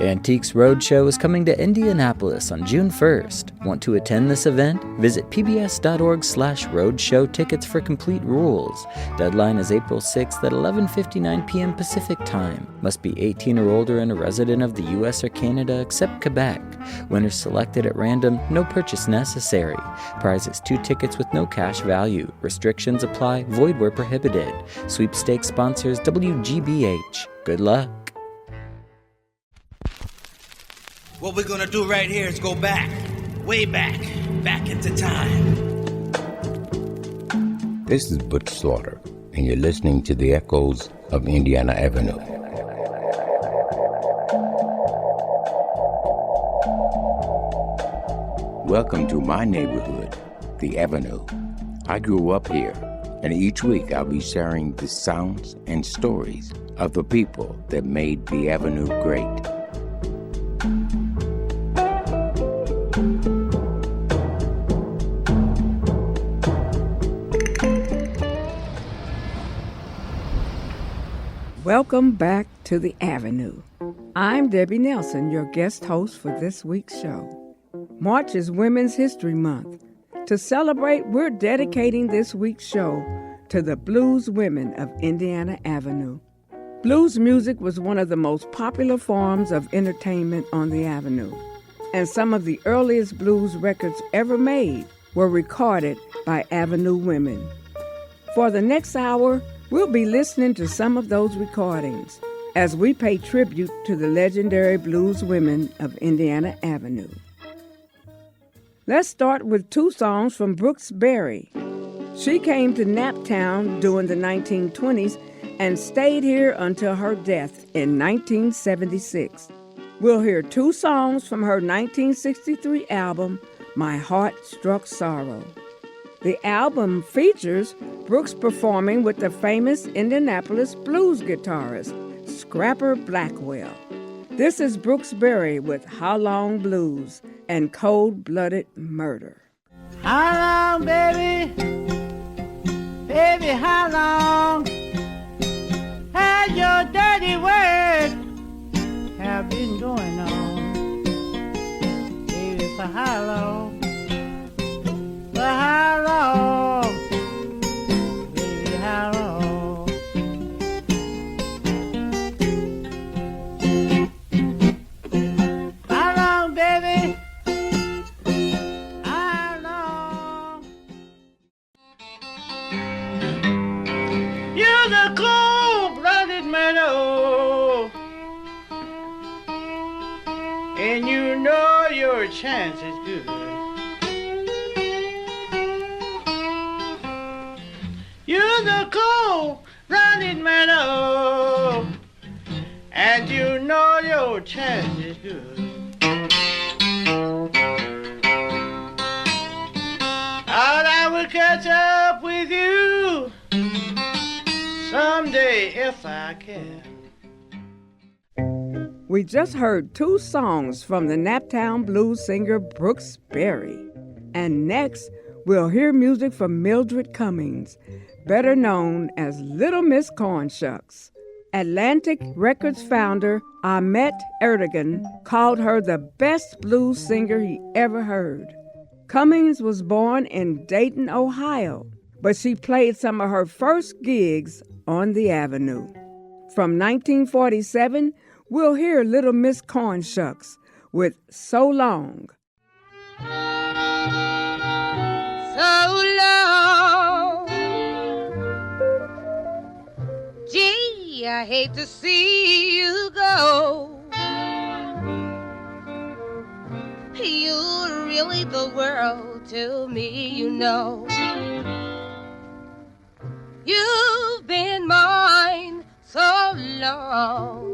Antiques Roadshow is coming to Indianapolis on June 1st. Want to attend this event? Visit pbs.org/roadshow tickets for complete rules. Deadline is April 6th at 11:59 p.m. Pacific Time. Must be 18 or older and a resident of the U.S. or Canada except Quebec. Winners selected at random, no purchase necessary. Prizes 2 tickets with no cash value. Restrictions apply, void where prohibited. Sweepstakes sponsors WGBH. Good luck. What we're gonna do right here is go back, way back into time. This is Butch Slaughter, and you're listening to the echoes of Indiana Avenue. Welcome to my neighborhood, the Avenue. I grew up here, and each week I'll be sharing the sounds and stories of the people that made the Avenue great. Welcome back to the Avenue. I'm Debbie Nelson, your guest host for this week's show. March is Women's History Month. To celebrate, we're dedicating this week's show to the blues women of Indiana Avenue. Blues music was one of the most popular forms of entertainment on the Avenue, and some of the earliest blues records ever made were recorded by Avenue women. For the next hour, we'll be listening to some of those recordings as we pay tribute to the legendary blues women of Indiana Avenue. Let's start with 2 songs from Brooks Berry. She came to Naptown during the 1920s and stayed here until her death in 1976. We'll hear 2 songs from her 1963 album, My Heart Struck Sorrow. The album features Brooks performing with the famous Indianapolis blues guitarist, Scrapper Blackwell. This is Brooks Berry with How Long Blues and Cold-Blooded Murder. How long, baby? Baby, how long has your dirty words have been going on? Baby, for how long? For how long? Baby, how long? How long, baby? How long? You're the cold-blooded meadow, and you know your chance is good. You're the cold-blooded meadow, and you know your chance is good. Thought I would catch up with you someday if I can. We just heard 2 songs from the Naptown blues singer Brooks Berry. And next, we'll hear music from Mildred Cummings, better known as Little Miss Cornshucks. Atlantic Records founder Ahmet Ertegun called her the best blues singer he ever heard. Cummings was born in Dayton, Ohio, but she played some of her first gigs on the Avenue. From 1947, we'll hear Little Miss Cornshucks with So Long. So long, gee, I hate to see you go. You're really the world to me, you know. You've been mine so long.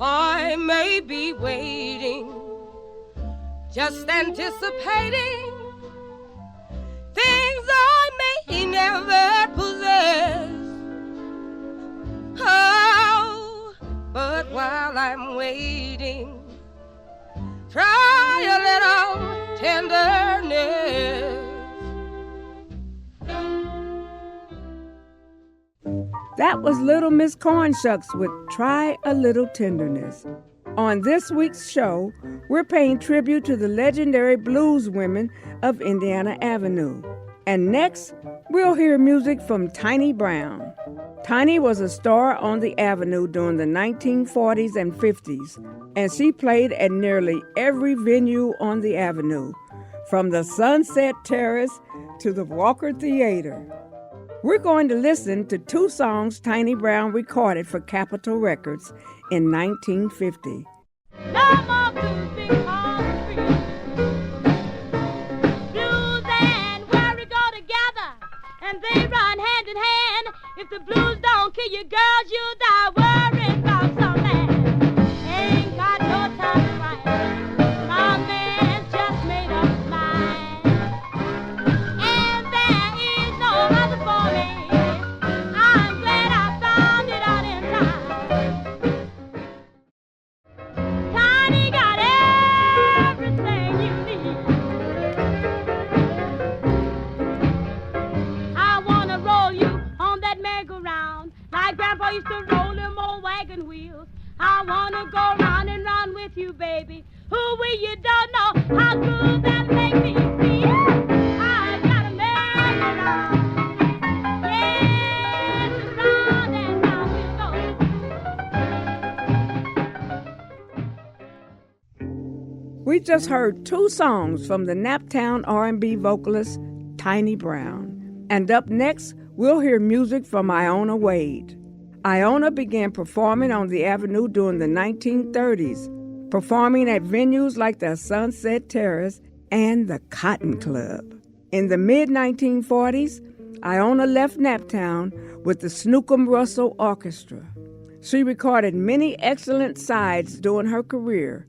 I may be waiting, just anticipating things I may never possess. Oh, but while I'm waiting, try a little tenderness. That was Little Miss Cornshucks with Try a Little Tenderness. On this week's show, we're paying tribute to the legendary blues women of Indiana Avenue. And next, we'll hear music from Tiny Brown. Tiny was a star on the Avenue during the 1940s and 50s, and she played at nearly every venue on the Avenue, from the Sunset Terrace to the Walker Theater. We're going to listen to two songs Tiny Brown recorded for Capitol Records in 1950. No more blues being on the street. Blues and worry go together, and they run hand in hand. If the blues don't kill you, girls, you'll die worrying about some man. Ain't got no time to fight. My man's just made up his mind, and there is no other for me. I'm glad I found it out in time. Tiny got everything you need. I wanna roll you on that merry-go-round, like Grandpa used to roll them old wagon wheels. I wanna go round and round with you, baby. Who we you don't know how good that make me feel. I got a merry-go-round. Yes, round and round we go. We just heard two songs from the Naptown R&B vocalist Tiny Brown. And up next, we'll hear music from Iona Wade. Iona began performing on the Avenue during the 1930s, performing at venues like the Sunset Terrace and the Cotton Club. In the mid-1940s, Iona left Naptown with the Snookum Russell Orchestra. She recorded many excellent sides during her career,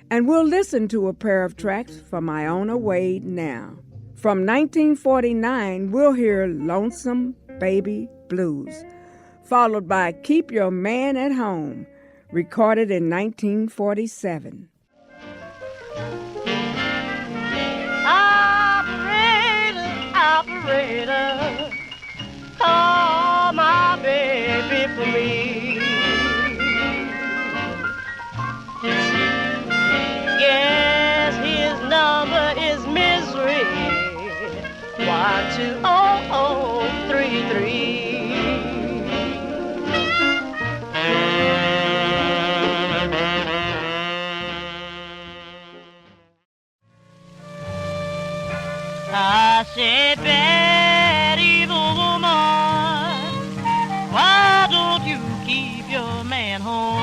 and we'll listen to a pair of tracks from Iona Wade now. From 1949, we'll hear Lonesome Baby Blues, followed by Keep Your Man at Home, recorded in 1947. Operator, operator, call my baby for me. Yes, his number is misery 12033. I said, bad evil woman, why don't you keep your man home?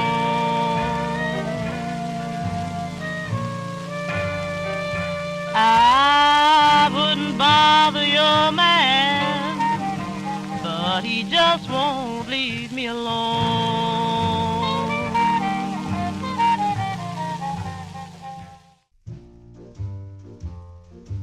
I wouldn't bother your man, but he just won't leave me alone.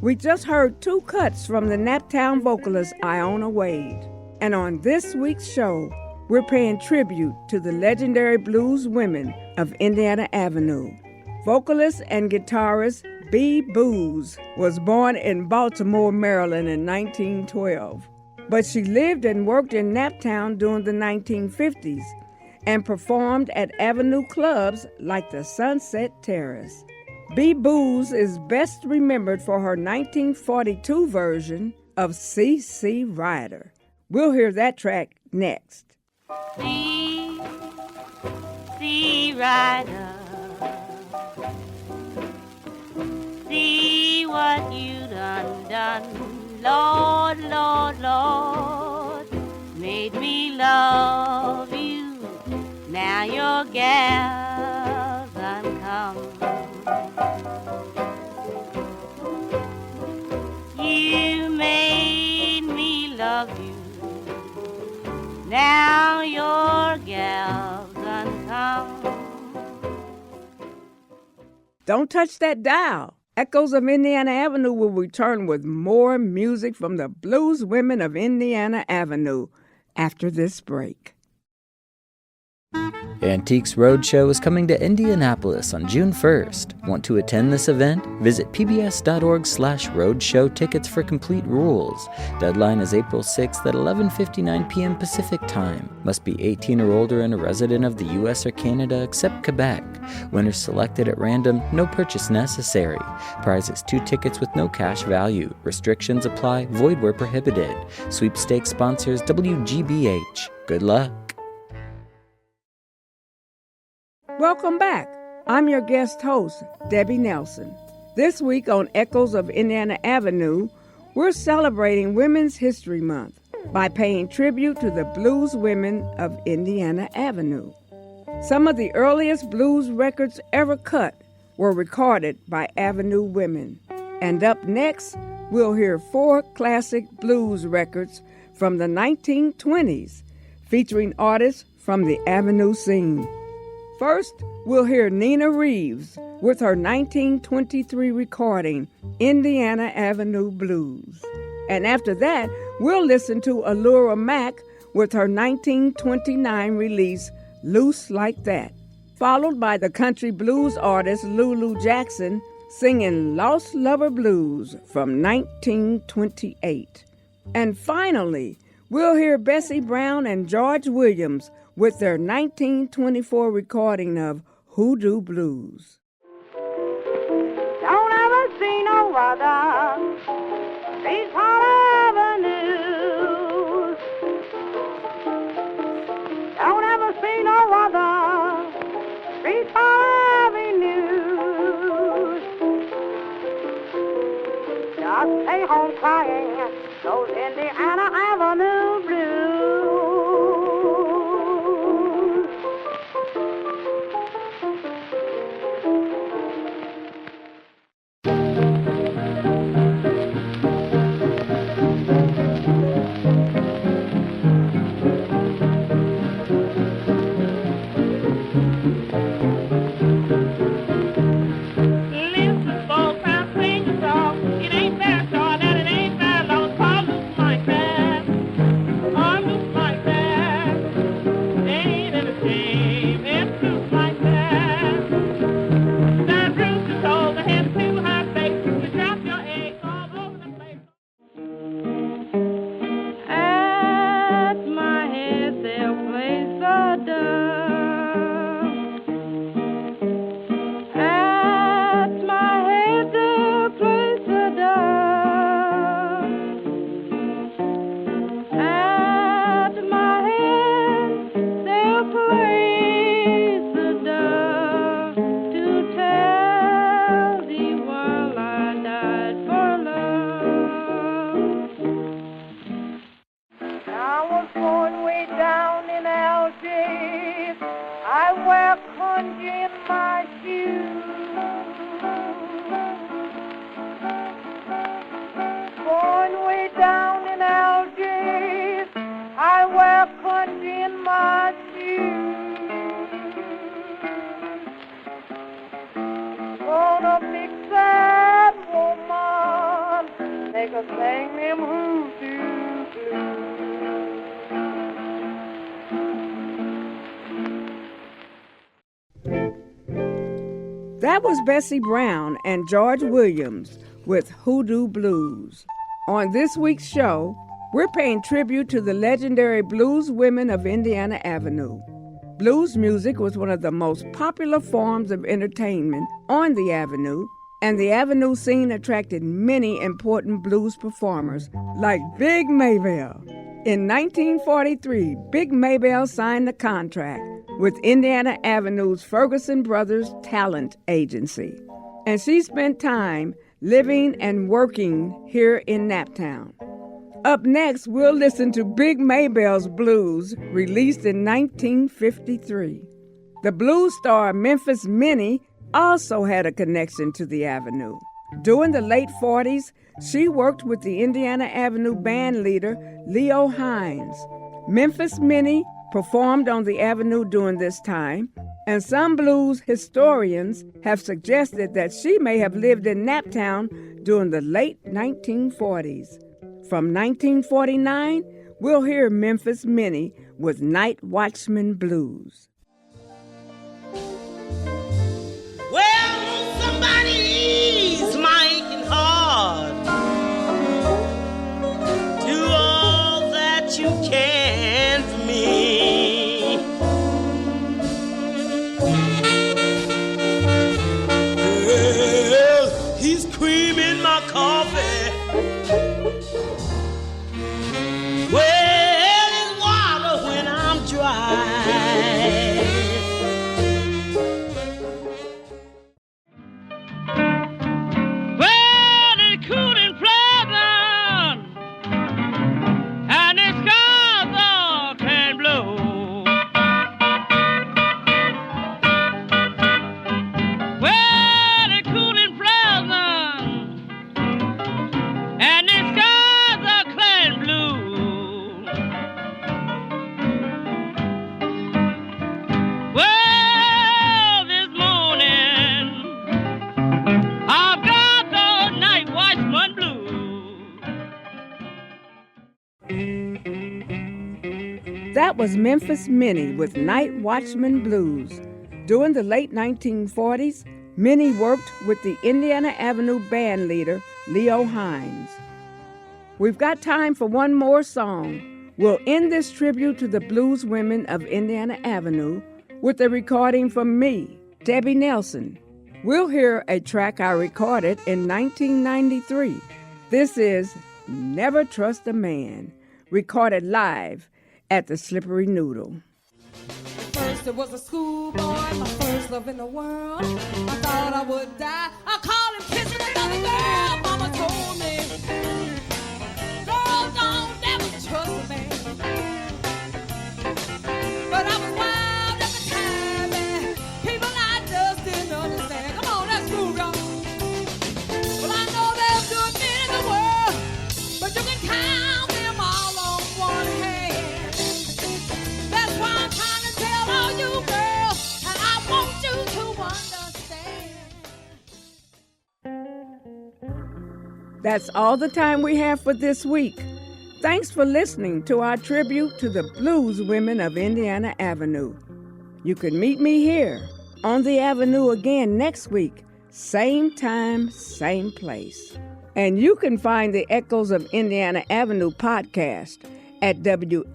We just heard two cuts from the Naptown vocalist Iona Wade. And on this week's show, we're paying tribute to the legendary blues women of Indiana Avenue. Vocalist and guitarist Bee Boos was born in Baltimore, Maryland in 1912. But she lived and worked in Naptown during the 1950s and performed at Avenue clubs like the Sunset Terrace. Bee Boos is best remembered for her 1942 version of C.C. Rider. We'll hear that track next. C.C. Rider, see what you done, Lord, Lord, Lord, made me love you. Now your gal's come. You made me love you. Now your gal's come. Don't touch that dial. Echoes of Indiana Avenue will return with more music from the blues women of Indiana Avenue after this break. Antiques Roadshow is coming to Indianapolis on June 1st. Want to attend this event? Visit pbs.org/roadshow tickets for complete rules. Deadline is April 6th at 11:59 p.m. Pacific Time. Must be 18 or older and a resident of the U.S. or Canada except Quebec. Winners selected at random, no purchase necessary. Prize is 2 tickets with no cash value. Restrictions apply, void where prohibited. Sweepstakes sponsors WGBH. Good luck. Welcome back. I'm your guest host, Debbie Nelson. This week on Echoes of Indiana Avenue, we're celebrating Women's History Month by paying tribute to the blues women of Indiana Avenue. Some of the earliest blues records ever cut were recorded by Avenue women. And up next, we'll hear 4 classic blues records from the 1920s, featuring artists from the Avenue scene. First, we'll hear Nina Reeves with her 1923 recording, Indiana Avenue Blues. And after that, we'll listen to Allura Mack with her 1929 release, Loose Like That, followed by the country blues artist Lulu Jackson singing Lost Lover Blues from 1928. And finally, we'll hear Bessie Brown and George Williams with their 1924 recording of Hoodoo Blues. Don't ever see no other Sweetheart Avenue. Don't ever see no other Sweetheart Avenue. Just stay home crying those Indiana Avenue blues. That was Bessie Brown and George Williams with Hoodoo Blues. On this week's show, we're paying tribute to the legendary blues women of Indiana Avenue. Blues music was one of the most popular forms of entertainment on the Avenue, and the Avenue scene attracted many important blues performers like Big Maybelle. In 1943, Big Maybelle signed a contract with Indiana Avenue's Ferguson Brothers Talent Agency, and she spent time living and working here in Naptown. Up next, we'll listen to Big Maybelle's Blues, released in 1953. The blues star Memphis Minnie also had a connection to the Avenue. During the late 40s, she worked with the Indiana Avenue band leader Leo Hines. Memphis Minnie performed on the Avenue during this time, and some blues historians have suggested that she may have lived in Naptown during the late 1940s. From 1949, we'll hear Memphis Minnie with Night Watchman Blues. That was Memphis Minnie with Night Watchman Blues. During the late 1940s, Minnie worked with the Indiana Avenue band leader, Leo Hines. We've got time for one more song. We'll end this tribute to the blues women of Indiana Avenue with a recording from me, Debbie Nelson. We'll hear a track I recorded in 1993. This is Never Trust a Man, recorded live at the Slippery Noodle. First it was a schoolboy, my first love in the world. I thought I would die. I called him kissing another girl. Mama told me, girls don't never trust a man. But I was wild at the time, and people I just didn't understand. Come on, let's move, y'all. Well, I know there's good men in the world, but you can count them all on one hand. That's why I'm trying to tell all you girls, and I want you to understand. That's all the time we have for this week. Thanks for listening to our tribute to the blues women of Indiana Avenue. You can meet me here on the Avenue again next week, same time, same place. And you can find the Echoes of Indiana Avenue podcast at WFYI.org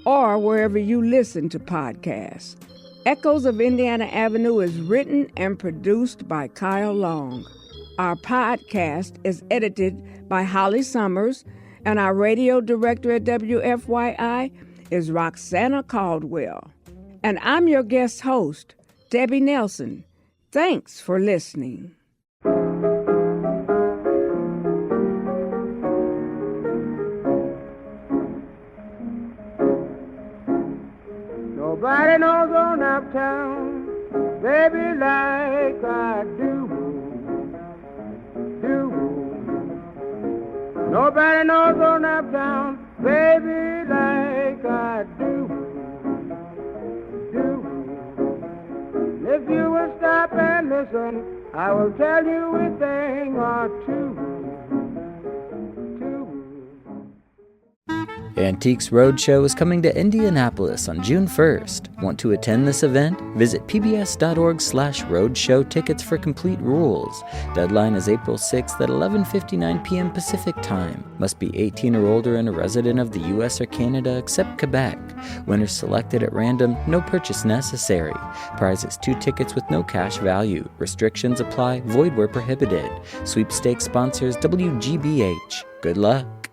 or wherever you listen to podcasts. Echoes of Indiana Avenue is written and produced by Kyle Long. Our podcast is edited by Holly Summers, and our radio director at WFYI is Roxana Caldwell. And I'm your guest host, Debbie Nelson. Thanks for listening. Nobody knows on Naptown, baby, like I do. Nobody knows on Naptown, baby, like I do. If you will stop and listen, I will tell you a thing or two. Antiques Roadshow is coming to Indianapolis on June 1st. Want to attend this event? Visit pbs.org/roadshow tickets for complete rules. Deadline is April 6th at 11:59 p.m. Pacific Time. Must be 18 or older and a resident of the U.S. or Canada except Quebec. Winners selected at random, no purchase necessary. Prize is 2 tickets with no cash value. Restrictions apply, void where prohibited. Sweepstakes sponsors WGBH. Good luck.